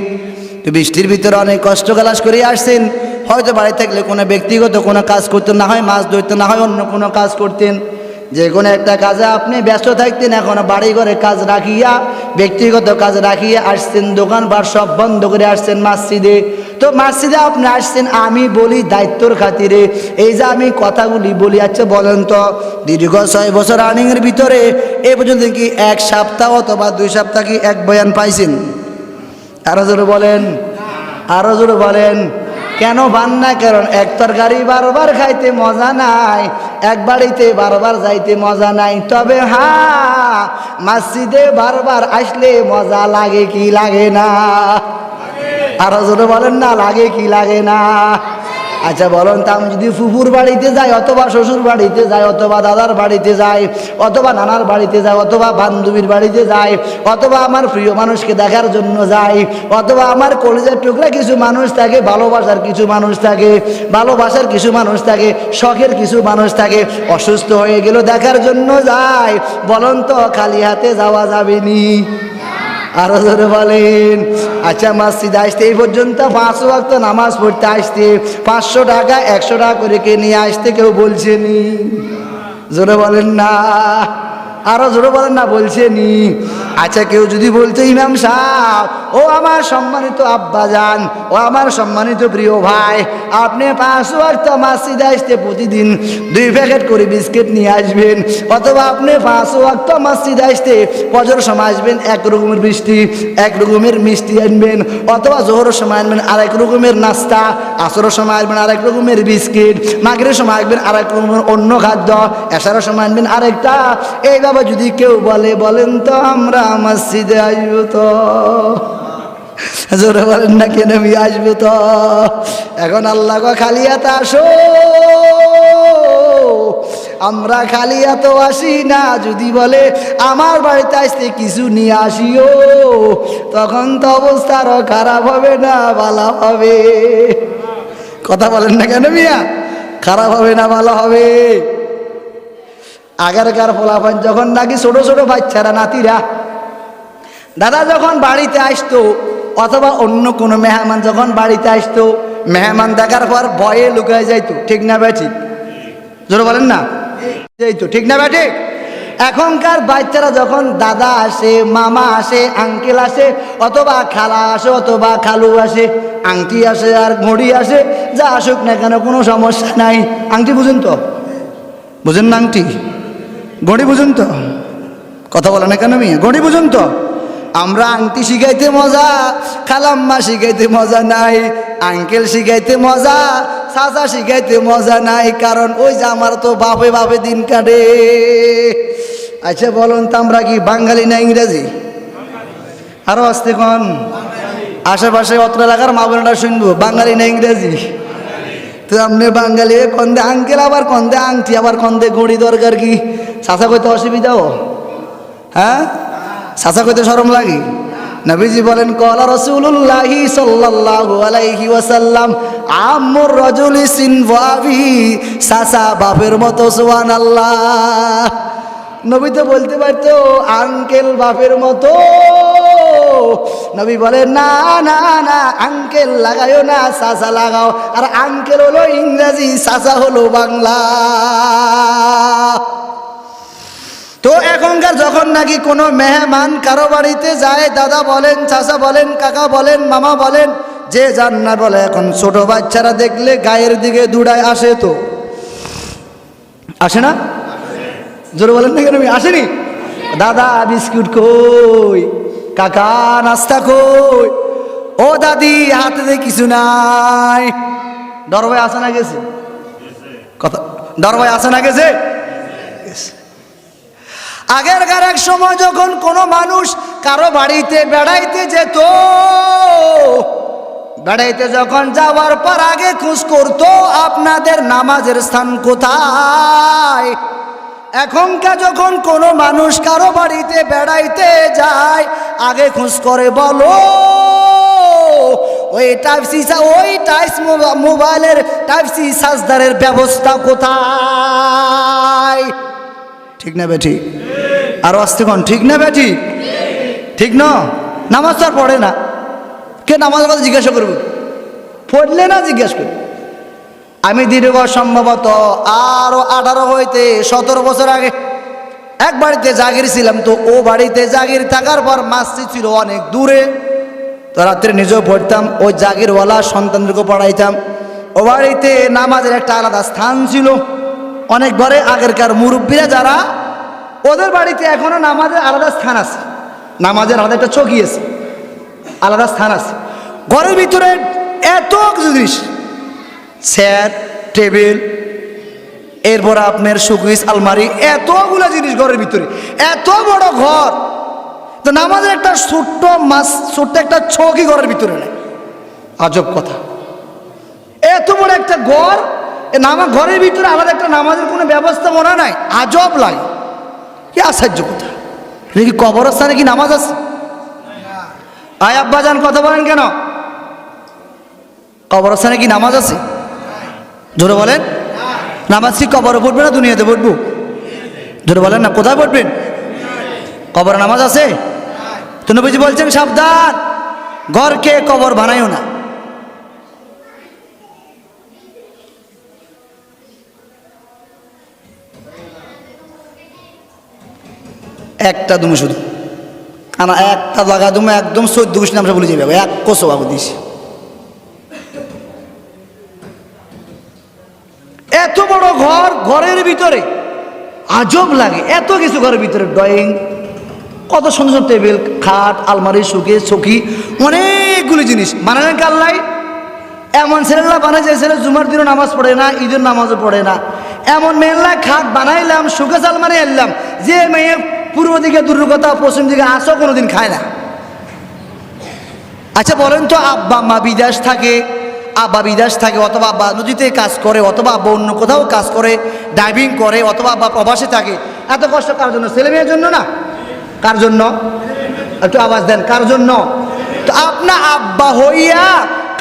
তো বৃষ্টির ভিতরে অনেক কষ্ট কালাস করিয়া আসছেন। হয়তো বাড়ি থাকলে কোনো ব্যক্তিগত কোনো কাজ করতেন, না হয় মাছ ধরতেন, না হয় অন্য কোনো কাজ করতেন, যে কোনো একটা কাজে আপনি ব্যস্ত থাকতেন। এখন বাড়ি ঘরে কাজ রাখিয়া, ব্যক্তিগত কাজ রাখিয়া আসছেন, দোকানপাট সব বন্ধ করে আসছেন মসজিদে। তো মসজিদে আপনি আসছেন, আমি বলি দায়িত্বর খাতিরে, এই যে আমি কথাগুলি বলি, আচ্ছা বলেন তো, দীর্ঘ 6 বছর রানিংয়ের ভিতরে এ পর্যন্ত কি 1 সপ্তাহ অথবা 2 সপ্তাহ কি এক বয়ান পাইছেন? আরো জোরে বলেন, আরো জোরে বলেন। কেন বান না? কারণ এক তরকারি বারবার খাইতে মজা নাই, এক বাড়িতে বারবার যাইতে মজা নাই। তবে হ্যাঁ, মসজিদে বারবার আসলে মজা লাগে কি লাগে না? আরো জোরে বলেন না, লাগে কি লাগে না? আচ্ছা বলুন তো, আমি যদি ফুফুর বাড়িতে যাই, অথবা শ্বশুর বাড়িতে যাই, অথবা দাদার বাড়িতে যাই, অথবা নানার বাড়িতে যাই, অথবা বান্ধবীর বাড়িতে যাই, অথবা আমার প্রিয় মানুষকে দেখার জন্য যাই, অথবা আমার কলেজের টুকরা কিছু মানুষ থাকে, ভালোবাসার কিছু মানুষ থাকে, ভালোবাসার কিছু মানুষ থাকে, শখের কিছু মানুষ থাকে, অসুস্থ হয়ে গেল দেখার জন্য যাই, বলুন তো খালি হাতে যাওয়া যাবে নি? আরো জোরে বলেন। আচ্ছা মসজিদে আসতে এই পর্যন্ত 5 ওয়াক্ত নামাজ পড়তে আসতে 500 টাকা 100 টাকা করে কে নিয়ে আসতে কেউ বলছেনি? জোরে বলেন না, আরো জোরে বলেন না, বলছেনি? আচ্ছা কেউ যদি বলতো, ইমাম সাহেব, ও আমার সম্মানিত আব্বাজান, ও আমার সম্মানিত প্রিয় ভাই, আপনি 5 ওয়াক্ত মসজিদে আসতে প্রতিদিন 2 প্যাকেট করে বিস্কিট নিয়ে আসবেন, অথবা আপনি 5 ওয়াক্ত মসজিদে আসতে ফজর সময় আসবেন 1 রকমের মিষ্টি, 1 রকমের মিষ্টি আনবেন, অথবা জোহরের সময় আনবেন 2 রকমের নাস্তা, আসরের সময় আসবেন 2 রকমের বিস্কিট, মাগরিবের সময় আসবেন 2 রকমের অন্য খাদ্য, এশারের সময় আনবেন আরেকটা। এইভাবে যদি কেউ বলে, বলেন তো আমরা মসজিদে আসবো তো? জোরে বলেন না, কেন আমি আসবো তো? এখন আল্লাহ খালি হাতে আসো, আমরা খালি এত আসি না, যদি বলে আমার বাড়িতে আসতে কিছু নিয়ে আসিও, তখন তো অবস্থা আরো খারাপ হবে না ভালো হবে? কথা বলেন না কেন মিয়া? খারাপ হবে না ভালো হবে? আগেরকার ফলাফল যখন নাকি ছোট ছোট বাচ্চারা নাতিরা দাদা যখন বাড়িতে আসতো, অথবা অন্য কোনো মেহমান যখন বাড়িতে আসতো, মেহমান দেখার পর ভয়ে লুকায় যাইতো, ঠিক না ভাই? ঠিক জোরে বলেন না, যাইতো, ঠিক না ভাই? ঠিক। এখনকার বাচ্চারা যখন দাদা আসে, মামা আসে, আঙ্কেল আসে, অথবা খালা আসে, অথবা খালু আসে, আংটি আসে আর ঘড়ি আসে, যা আসুক না কেন কোনো সমস্যা নাই। আংটি বুঝুন তো? বুঝেন না আংটি? ঘড়ি বুঝুন তো? কথা বলে না কেন মেয়ে? ঘড়ি বুঝুন তো? আমরা আংটি শিখাইতে মজা, খালাম্মা শিখাইতে মজা নাই, আঙ্কেল শিখাইতে মজা, চাচা শিখাইতে মজা নাই, কারণ ওই যে আমার তো বাপে বাপে দিন কাটে। আচ্ছা বলুন তো, আমরা কি বাঙালি না ইংরেজি? আরো আসতে কন, আশেপাশে অত্র এলাকার মা বোনেরা শুনবো, বাঙালি না ইংরেজি? তো আপনি বাঙালি কন্দে আঙ্কেল, আবার কন্দে আংটি, আবার কন্দে ঘড়ি, দরকার কি? চাচা কইতে অসুবিধাও? হ্যাঁ, চাচা কইতে শরম লাগে? নবীজি বলেন, ক্বালা রাসূলুল্লাহি সাল্লাল্লাহু আলাইহি ওয়াসাল্লাম, আম্মুর রাজুলি সিনফাবি, চাচা বাপের মতো, সুবহানাল্লাহ। নবী তো বলতে পারতো আঙ্কেল বাপের মতো, নবী বলেন না না না, আঙ্কেল লাগাইও না, চাচা লাগাও। আর আঙ্কেল হলো ইংরেজি, চাচা হলো বাংলা। তো এখনকার যখন নাকি কোনো মেহমান কারো বাড়িতে যায়, দাদা বলেন, চাচা বলেন, কাকা বলেন, মামা বলেন, যে যান না বলে, এখন ছোট বাচ্চারা দেখলে গায়ের দিকে দৌড়ায় আসে। তো আসে না? জোরে বলেন না কেন? আসেনি? দাদা বিস্কুট কই, কাকা নাস্তা কই, ও দাদি হাতে কিছু নাই। দরবাই আসে না গেছে? কথা, দরবাই আসে না গেছে? আগেরকার এক সময় যখন কোনো মানুষ কারো বাড়িতে বেড়াইতে যেত, বেড়াইতে যখন যাওয়ার পর আগে খোঁজ করতো আপনাদের নামাজের স্থান কোথায়। এখনকার যখন কোনো মানুষ কারো বাড়িতে বেড়াইতে যায়, আগে খোঁজ করে বলো ওই টাইপ সি, ওই টাইস মোবাইলের টাইপ সি সাজদারের ব্যবস্থা কোথায়? ঠিক না বেঠি? আরো আসতে কোন, ঠিক না বেঠি? ঠিক না? নামাজ তো আর পড়ে না, কে নামাজের কথা জিজ্ঞাসা করবো? পড়লে না জিজ্ঞাসা করবো। আমি দীর্ঘ সম্ভবত আরো 18 হইতে 17 বছর আগে এক বাড়িতে জাগির ছিলাম। তো ও বাড়িতে জাগির থাকার পর মসজিদ ছিল অনেক দূরে, তো রাত্রে নিজেও পড়তাম, ওই জাগিরওয়ালা সন্তানদেরকে পড়াইতাম। ও বাড়িতে নামাজের একটা আলাদা স্থান ছিল। অনেক ঘরে আগেরকার মুরব্বীরা যারা, ওদের বাড়িতে এখনো নামাজের আলাদা স্থান আছে, নামাজের আলাদা একটা চৌকি আছে, আলাদা স্থান আছে। ঘরের ভিতরে এত কিছু জিনিস, চেয়ার, টেবিল, এরপর আপনার শোকেস, আলমারি, এতগুলো জিনিস ঘরের ভিতরে, এত বড় ঘর। তো নামাজের একটা ছোট্ট একটা চৌকি ঘরের ভিতরে নেই। আজব কথা, এত বড় একটা ঘর, ঘরের ভিতরে আলাদা একটা নামাজের কোনো ব্যবস্থা মনে নাই। আজব লাগে, কি আশ্চর্য কথা। এটা কি কবরস্থানে কি নামাজ আছে? আয় আব্বা যান কথা বলেন কেন? কবরস্থানে কি নামাজ আছে? জোরে বলেন। নামাজ কি কবরে পড়বে না দুনিয়াতে পড়বো? জোরে বলেন না, কোথায় পড়বেন? কবরে নামাজ আছে? তো নবীজি বলছেন সাবধান, ঘরকে কবর বানাইও না। একটা তুমি শুধু কানা একটা জায়গা তুমি একদম 14 গোষ্ঠী নামটা বলে যাবে, এক কোসো বাবু দিস। এত বড় ঘর, ঘরের ভিতরে আজব লাগে, এত কিছু ঘরের ভিতরে, ড্রয়িং, কত সুন্দর সুন্দর টেবিল, খাট, আলমারি, শোকেস, চৌকি, অনেকগুলি জিনিস বানালেন কাল্লাই। এমন ছেলেরা বানায় যে ছেলে জুমার দিনও নামাজ পড়ে না, ঈদের নামাজও পড়ে না। এমন মেয়েরা খাট বানাইলাম, শোকেস, আলমারি আনলাম, যে মেয়ে পূর্ব দিকে দুর্গতা, পশ্চিম দিকে আসো কোনোদিন খায় না। আচ্ছা বলেন তো, আব্বা মা বিদেশ থাকে, আব্বা বিদেশ থাকে, অথবা আব্বা নদীতে কাজ করে, অথবা আব্বা অন্য কোথাও কাজ করে, ড্রাইভিং করে, অথবা আব্বা প্রবাসে থাকে, এত কষ্ট কার জন্য? ছেলে মেয়ের জন্য না? কার জন্য? একটু আওয়াজ দেন, কার জন্য? তো আপনার আব্বা হইয়া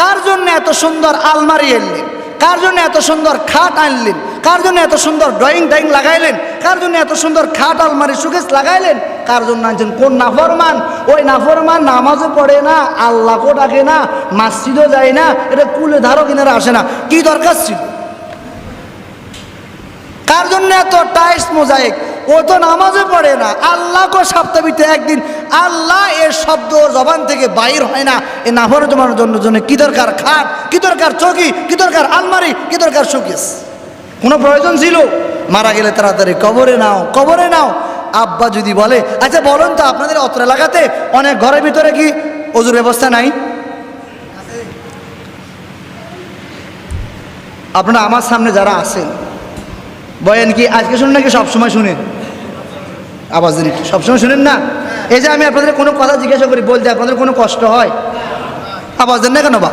কার জন্য এত সুন্দর আলমারি আনলেন? কার জন্য এত সুন্দর খাট আনলেন? কার জন্য এত সুন্দর ড্রয়িং লাগাইলেন? কার জন্য এত সুন্দর খাট আলমারি সুকেস লাগাইলেন? কার জন্য আনছেন? কোন নাফরমান? ওই নাফরমান নামাজও পড়ে না, আল্লাহকেও ডাকে না, মসজিদও যায় না, এটা কুলে ধারো কিনারা আসে না, কি দরকার ছিল? কার জন্য এত টাইস মোজাইক? ও তো নামাজও পড়ে না, আল্লাহকে সপ্তাহে একদিন আল্লাহ এর শব্দ জবান থেকে বাইর হয় না, এ নাফর জমানোর জন্য কি দরকার খাট? কি দরকার চৌকি? কি দরকার আলমারি? কি দরকার শোকেস? কোনো প্রয়োজন ছিল? মারা গেলে তাড়াতাড়ি কবরে নাও, কবরে নাও। আব্বা যদি বলে, আচ্ছা বলুন তো, আপনাদের অত্র এলাকাতে অনেক ঘরের ভিতরে কি ওযুর ব্যবস্থা নাই? আপনারা আমার সামনে যারা আছেন, বলেন কি আজকে শুনেন নাকি সবসময় শুনেন? আওয়াজ দিন, সবসময় শুনেন না? এই যে আমি আপনাদের কোনো কথা জিজ্ঞাসা করি, বলতে আপনাদের কোনো কষ্ট হয়? আওয়াজ দেন না কেন? বা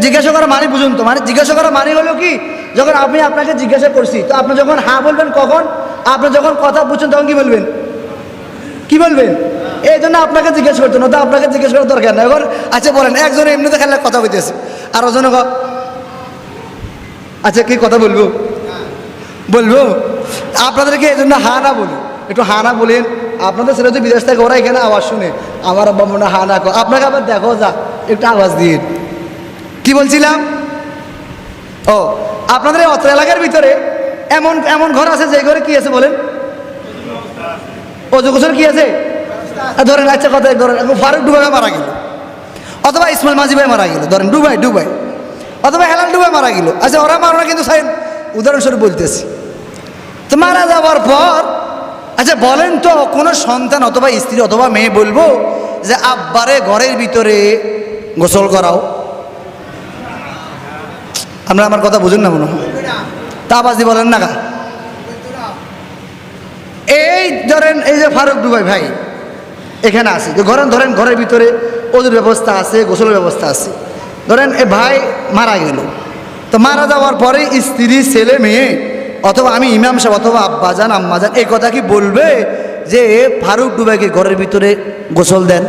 জিজ্ঞাসা করা মানে বুঝুন তো, মানে জিজ্ঞাসা করা মানে হলো কি, যখন আমি আপনাকে জিজ্ঞাসা করছি, তো আপনি যখন হ্যাঁ বলবেন কখন? আপনি যখন কথা বুঝছেন তখন কি বলবেন? কি বলবেন? এই জন্য আপনাকে জিজ্ঞেস করতেন, তো আপনাকে জিজ্ঞেস করার দরকার নেই। এবার আচ্ছা বলেন, একজনে এমনিতে খেলার কথা বলতেছে, আর ওজনে আচ্ছা কি কথা বলবো? বলবো আপনাদেরকে এই জন্য হা না বলি, একটু হা না বলেন। আপনাদের ছেলে যদি বিদেশ থেকে, ওরা এখানে আওয়াজ শুনে, আমার আব্বা মনে হা না, আপনাকে আবার দেখো যা, একটু আওয়াজ দিয়ে। কি বলছিলাম? ও, আপনাদের এই অত্র এলাকার ভিতরে এমন এমন ঘর আছে যে ঘরে কি আছে বলেন? অজু গোসল কি আছে? ধরেন আচ্ছা কথা ধরেন, ফারুক ডুবাই মারা গেল, অথবা ইসমাইল মাঝি ভাই মারা গেল, ধরেন ডুবাই, অথবা হেলাল ডুবাই মারা গেল। আচ্ছা ওরা মারা কিন্তু সাইন, উদাহরণস্বরূপ বলতেছি। তো মারা যাওয়ার পর আচ্ছা বলেন তো, কোনো সন্তান অথবা স্ত্রী অথবা মেয়ে বলবো যে আব্বারে ঘরের ভিতরে গোসল করাও? আপনারা আমার কথা বুঝুন না মনে হয়, তা আবাজি বলেন না। এই ধরেন এই যে ফারুক ডুবাই ভাই এখানে আছে, ধরেন ঘরের ভিতরে ওদের ব্যবস্থা আছে, গোসলের ব্যবস্থা আছে। ধরেন এ ভাই মারা গেল, তো মারা যাওয়ার পরে স্ত্রী, ছেলে মেয়ে, অথবা আমি ইমাম সাহেব অথবা আব্বাজান আম্মাজান এই কথা কি বলবে যে ফারুক ডুবাইকে ঘরের ভিতরে গোসল দেন?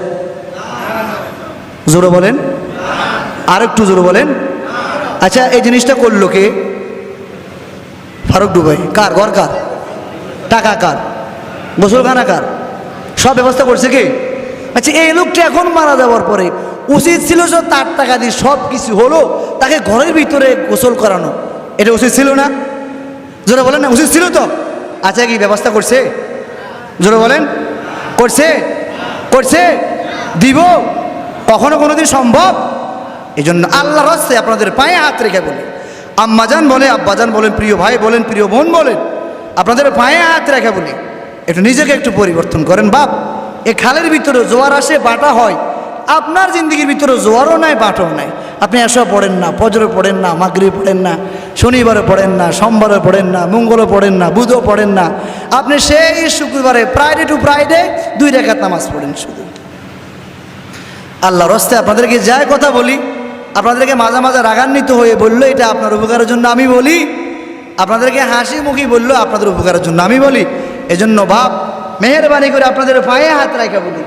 জোরে বলেন, আর একটু জোরে বলেন। আচ্ছা এই জিনিসটা করলো কে? ফারুক ডুবাই। কার ঘর? কার টাকা? কার গোসলখানা? কার? সব ব্যবস্থা করছে কে? আচ্ছা এই লোকটা এখন মারা যাওয়ার পরে উচিত ছিল যে তার টাকা দিয়ে সব কিছু হলো, তাকে ঘরের ভিতরে গোসল করানো, এটা উচিত ছিল না? জোরে বলেন না, উচিত ছিল তো? আচ্ছা কি ব্যবস্থা করছে? জোরে বলেন, করছে? দিব? কখনো কোনোদিন সম্ভব? এই জন্য আল্লাহর হস্তে আপনাদের পায়ে হাত রেখে বলি, আম্মাজান বলে, আব্বাজান বলেন, প্রিয় ভাই বলেন, প্রিয় বোন বলেন, আপনাদের পায়ে হাত রেখে বলি, একটু নিজেকে একটু পরিবর্তন করেন। বাপ, এ খালের ভিতরে জোয়ার আসে, বাটা হয়, আপনার জিন্দগির ভিতরে জোয়ারও নাই, বাটাও নাই। আপনি এসব পড়েন না, ফজরে পড়েন না, মাগরিবে পড়েন না, শনিবারে পড়েন না, সোমবারে পড়েন না, মঙ্গলে পড়েন না, বুধও পড়েন না। আপনি সেই শুক্রবারে ফ্রাইডে টু ফ্রাইডে 2 রাকাত নামাজ পড়েন শুধু। আল্লাহর হস্তে আপনাদেরকে যাই কথা বলি, আপনাদেরকে মাঝে মাঝে রাগান্বিত হয়ে বললো এটা আপনার উপকারের জন্য আমি বলি, আপনাদেরকে হাসি মুখী বললো আপনাদের উপকারের জন্য আমি বলি। এজন্য বাপ মেহেরবানি করে আপনাদের পায়ে হাত রাখা বলি।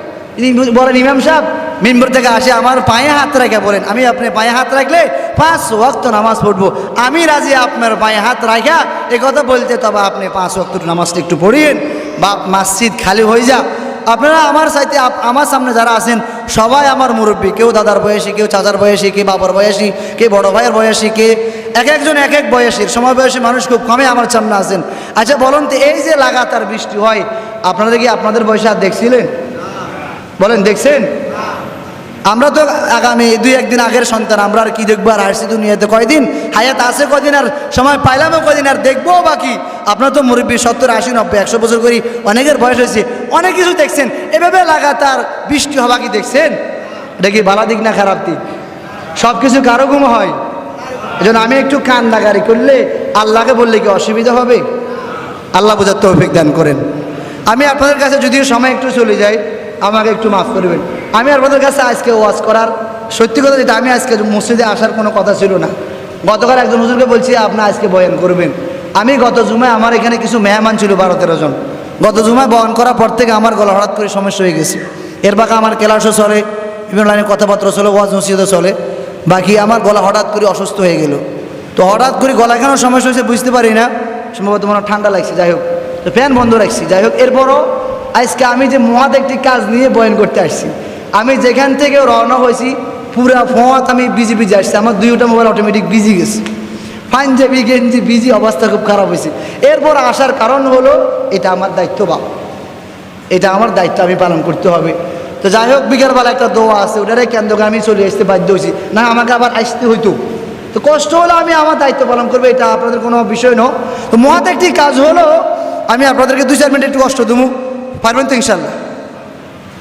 বলেন ইমাম সাহেব মিম্বর থেকে আসে, আমার পায়ে হাত রাখা বলেন, আমি আপনি পায়ে হাত রাখলে 5 ওয়াক্ত নামাজ পড়বো। আমি রাজি আপনার পায়ে হাত রাখা এ কথা বলতে, তবে আপনি 5 ওয়াক্ত নামাজটা একটু পড়িয়েন। বাপ মসজিদ খালি হয়ে যা। আপনারা আমার সাথে, আমার সামনে যারা আছেন সবাই আমার মুরব্বী, কেউ দাদার বয়সী, কেউ চাচার বয়সী, কে বাবার বয়সী, কে বড় ভাইয়ের বয়সী, কে এক একজন এক এক বয়সীর, সময় বয়সী মানুষ খুব কমে আমার সামনে আছেন। আচ্ছা বলুন তো, এই যে লাগাতার বৃষ্টি হয়, আপনারা কি আপনাদের বয়সে আর দেখছিলেন? বলেন দেখছেন? আমরা তো আগামী 2-1 দিন আগের সন্তান, আমরা আর কি দেখবো? আর আসছি দুনিয়াতে কয়দিন, হায়াত আছে কয়দিন, আর সময় পাইলামও কয়দিন, আর দেখবো বাকি। আপনার তো মুরব্বী 70, 80, 90, 100 বছর করি অনেকের বয়স হয়েছে, অনেক কিছু দেখছেন। এভাবে লাগাতার বৃষ্টি হওয়া কি দেখছেন? এটা কি ভালো দিক না খারাপ দিক? সব কিছু কারো গুম হয়। এই জন্য আমি একটু কান্নাকারি করলে আল্লাহকে বললে কি অসুবিধা হবে? আল্লাহ বোঝার তৌফিক দান করেন। আমি আপনাদের কাছে যদিও সময় একটু চলে যায়, আমাকে একটু মাফ করবেন। আমি আপনাদের কাছে আজকে ওয়াজ করার সত্যি কথা যেটা, আমি আজকে মসজিদে আসার কোনো কথা ছিল না। গতকাল একজন হুজুরকে বলছি আপনি আজকে বয়ান করবেন। আমি গত জুমায় আমার এখানে কিছু মেহমান ছিল 12-13 জন। গত জুমায় বয়ান করার পর থেকে আমার গলা হঠাৎ করে সমস্যা হয়ে গেছে। এর বাকি আমার ক্লাসও চলে, বিভিন্ন লাইনে কথাবার্তা চলে, ওয়াজ নসিহতও চলে, বাকি আমার গলা হঠাৎ করে অসুস্থ হয়ে গেল। তো হঠাৎ করে গলা কেন সমস্যা হয়েছে বুঝতে পারি না, সম্ভবত মনে ঠান্ডা লাগছে, যাই হোক তো ফ্যান বন্ধ রাখছি। যাই হোক, এরপরও আজকে আমি যে মহাদ একটি কাজ নিয়ে বয়ান করতে আসছি, আমি যেখান থেকে রওনা হয়েছি পুরা ফোঁত আমি বিজি বিজি আসছি। আমার 2টা মোবাইল অটোমেটিক বিজি গেছে, পাঞ্জাবি গেঞ্জি বিজি, অবস্থা খুব খারাপ হয়েছে। এরপর আসার কারণ হলো এটা আমার দায়িত্ব, বাপ এটা আমার দায়িত্ব, আমি পালন করতে হবে। তো যাই হোক, বিকেলবেলা একটা দোয়া আছে, ওটারে কেন্দ্র করে আমি চলে আসতে বাধ্য হয়েছি, না আমাকে আবার আসতে হইতো। তো কষ্ট হলো, আমি আমার দায়িত্ব পালন করবো, এটা আপনাদের কোনো বিষয় নয়। তো মহাত একটি কাজ হলো, আমি আপনাদেরকে 2-4 মিনিট একটু কষ্ট দেবো, পারবেন তো ইনশাল্লাহ?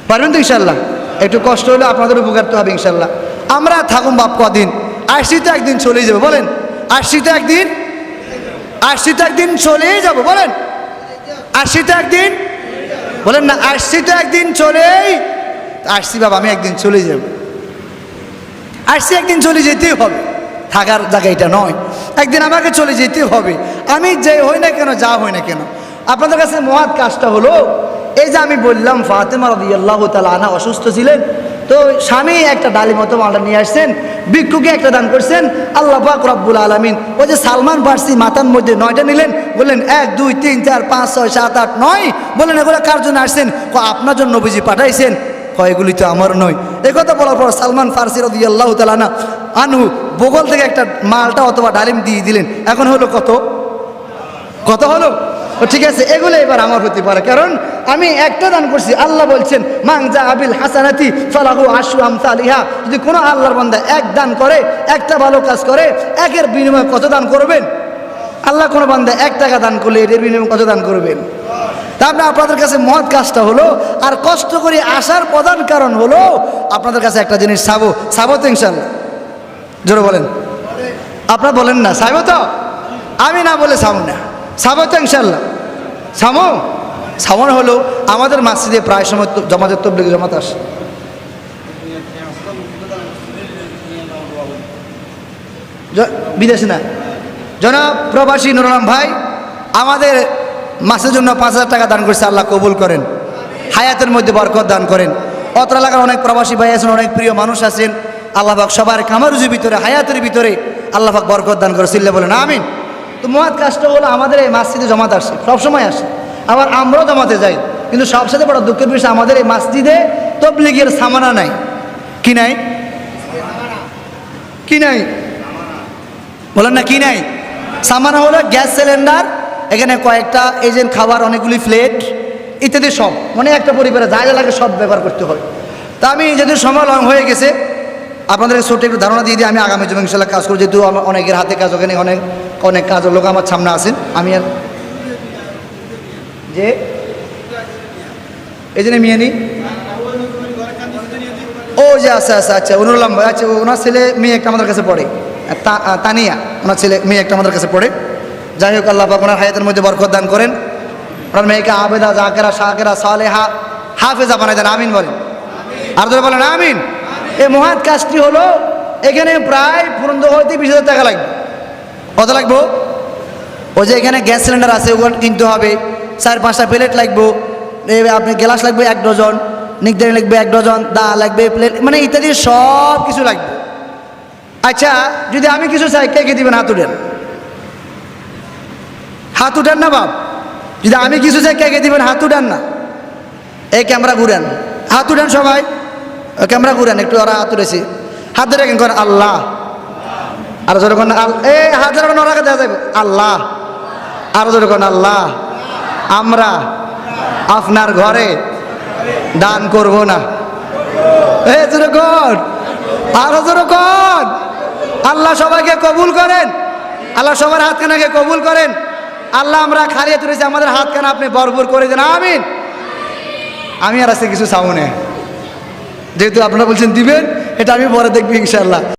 পারবেন তো ইনশাল্লাহ? একটু কষ্ট হলে আপনাদের উপকার তো হবে ইনশাল্লাহ। আমরা থাকুন বাপ কদিন, আসছি তো একদিন চলেই যাবো, বলেন আসছি তো একদিন, আসছি তো একদিন চলেই যাবো, বলেন আসছি তো একদিন, বলেন না আসছি তো একদিন চলেই আসছি বাবা, আমি একদিন চলে যাব, আসছি একদিন চলে যেতেই হবে, থাকার জায়গা এটা নয়, একদিন আমাকে চলে যেতে হবে, আমি যে হই না কেন, যা হই না কেন। আপনাদের কাছে মহাত কাজটা হলো এই যে আমি বললাম ফাতেমা রাদিয়াল্লাহু তাআলা আনহা অসুস্থ ছিলেন, তো স্বামী একটা ডালি মতো মালটা নিয়ে আসছেন, ভিক্ষুকে একটা দান করছেন, আল্লাহ পাক রব্বুল আলামিন ওই যে সালমান ফার্সি মাথার মধ্যে 9টা নিলেন, বললেন 1 2 3 4 5 6 7 8 9, বললেন এগুলো কার জন্য আসছেন? আপনার জন্য নবীজি পাঠাইছেন। এগুলি তো আমার নয়। এই কথা বলার পর সালমান ফার্সি রাদিয়াল্লাহু তাআলা আনহু বগল থেকে একটা মালটা অথবা ডালিম দিয়ে দিলেন। এখন হলো কত, কত হলো? ঠিক আছে, এগুলো এবার আমার হতে পারে, কারণ আমি একটা দান করছি। আল্লাহ বলছেন মান জা আবিল হাসানাতি ফালাহু আশরু আমসালিহা, যদি কোনো আল্লাহর বান্দা এক দান করে, একটা ভালো কাজ করে, একের বিনিময়ে কত দান করবেন? আল্লাহ কোনো বান্দা 1 টাকা দান করলে এর বিনিময়ে কত দান করবেন? তারপরে আপনাদের কাছে মহৎ কাজটা হলো, আর কষ্ট করে আসার প্রধান কারণ হলো আপনাদের কাছে একটা জিনিস সাবো তো ইনশাল্লাহ, জোরে বলেন, আপনারা বলেন না সাবো তো, আমি না বলে সাবো না, সাবো তো ইনশাল্লাহ, সামনে হলো আমাদের মসজিদে প্রায় সময় জামাতের তাবলীগের জামাত আসে, বিদেশে না, জনাব প্রবাসী নুরুল আলম ভাই আমাদের মাসের জন্য 5,000 টাকা দান করছে, আল্লাহ কবুল করেন, হায়াতের মধ্যে বরকত দান করেন। অত্র এলাকার অনেক প্রবাসী ভাই আছেন, অনেক প্রিয় মানুষ আছেন, আল্লাহ পাক সবার কামারুজির ভিতরে, হায়াতের ভিতরে আল্লাহ পাক বরকত দান করে, সিল্লে বলেন আমিন। তো মহৎ কাজটা হলো আমাদের এই মসজিদে জমাত আসে, সবসময় আসে, আবার আমরাও জমাতে যাই, কিন্তু সবসাথে বড় দুঃখের বিষয় আমাদের এই মসজিদে তাবলীগের সামানা নাই। কি নাই? কি নাই বলেন না, কি নাই? সামানা হলো গ্যাস সিলিন্ডার, এখানে কয়েকটা এজেন্ট, খাবার, অনেকগুলি প্লেট ইত্যাদি, সব মানে একটা পরিবারে যা যা লাগে সব ব্যবহার করতে হয়। তা আমি যেহেতু সময় লং হয়ে গেছে, আপনাদেরকে ছোট একটু ধারণা দিয়ে দিই, আমি আগামী জন্য ইনশাল্লাহ কাজ করি, যেহেতু আমার অনেকের হাতে কাজ, ওখানে অনেক কাজের লোক আমার সামনে আছেন, আমি আর যে এই জন্য মেয়ে নিই, ও যে আচ্ছা আচ্ছা আচ্ছা নুরুল ভাই, আচ্ছা ওনার ছেলে মেয়ে একটা আমাদের কাছে পড়ে, তানিয়া, ওনার ছেলে মেয়ে একটা আমাদের কাছে পড়ে। যাই হোক, আল্লাহ পাক ওনার হায়াতের মধ্যে বরকত দান করেন, ওনার মেয়েকে আবেদা, জাকেরা, শাকেরা, সালেহা, হাফেজা বানাই দেন, আমিন বলেন, আর ধরে বলেন আমিন। এই মহৎ কাজটি হলো, এখানে প্রায় পূরণ হইতে 20,000 টাকা লাগবে। কত লাগবো? ওই যে এখানে গ্যাস সিলিন্ডার আছে, ওগুলো কিনতে হবে, 4-5টা প্লেট লাগবো, আপনি গ্লাস লাগবে 1 ডজন, নিকদারি লাগবে 1 ডজন, দা লাগবে, প্লেট মানে ইত্যাদি সব কিছু লাগবে। আচ্ছা, যদি আমি কিছু চাই, কে দিবেন? হাত উঠেন, হাত উঠেন না বাপ, যদি আমি কিছু চাই কে দিবেন? হাত উঠেন না, এই ক্যামেরা ঘুরেন, হাত উঠেন সবাই, ক্যামেরা ঘুরেন একটু, ওরা হাত উঠেছি, হাত ধরে করেন আল্লাহ, আর যখন এই হাত ধরে ওরাকে দেওয়া যাবে আল্লাহ, আর যখন আল্লাহ, আমরা আপনার ঘরে দান করব না, আরো যখন আল্লাহ সবাইকে কবুল করেন, আল্লাহ সবার হাতখানাকে কবুল করেন, আল্লাহ আমরা খালিয়ে তুলেছি, আমাদের হাতখানা আপনি ভরপুর করে দেন আমিন। আমি আর আছে কিছু সামনে, যেহেতু আপনারা বলছেন দিবেন, এটা আমি পরে দেখবি ইনশাল্লাহ।